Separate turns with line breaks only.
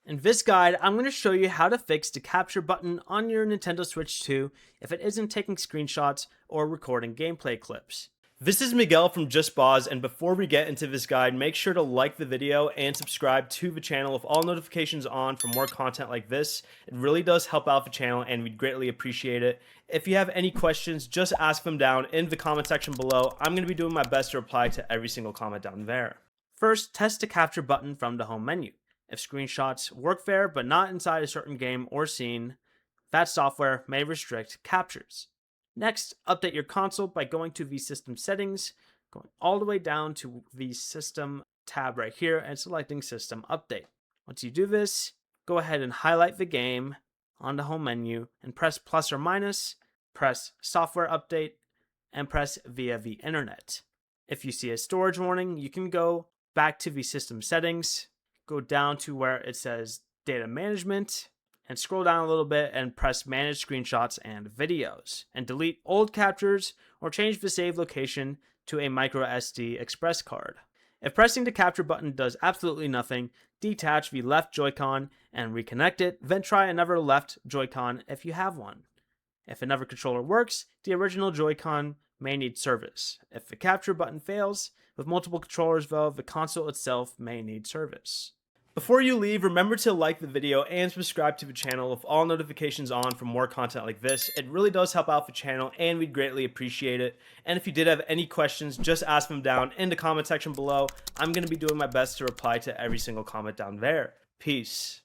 In this guide, I'm going to show you how to fix the capture button on your Nintendo Switch 2 if it isn't taking screenshots or recording gameplay clips. This is Miguel from Just Boz, and before we get into this guide, make sure to like the video and subscribe to the channel with all notifications on for more content like this. It really does help out the channel and we'd greatly appreciate it. If you have any questions, just ask them down in the comment section below. I'm going to be doing my best to reply to every single comment down there. First, test the capture button from the home menu. If screenshots work there but not inside a certain game or scene, that software may restrict captures. Next, update your console by going to the system settings, going all the way down to the system tab right here and selecting system update. Once you do this, go ahead and highlight the game on the home menu and press plus or minus, press software update, and press via the internet. If you see a storage warning, you can go back to the system settings, go down to where it says data management, and scroll down a little bit and press manage screenshots and videos, and delete old captures or change the save location to a micro SD express card. If pressing the capture button does absolutely nothing, detach the left Joy-Con and reconnect it, then try another left Joy-Con if you have one. If another controller works, the original Joy-Con may need service. If the capture button fails, with multiple controllers though, the console itself may need service. Before you leave, remember to like the video and subscribe to the channel with all notifications on for more content like this. It really does help out the channel and we'd greatly appreciate it. And if you did have any questions, just ask them down in the comment section below. I'm going to be doing my best to reply to every single comment down there. Peace.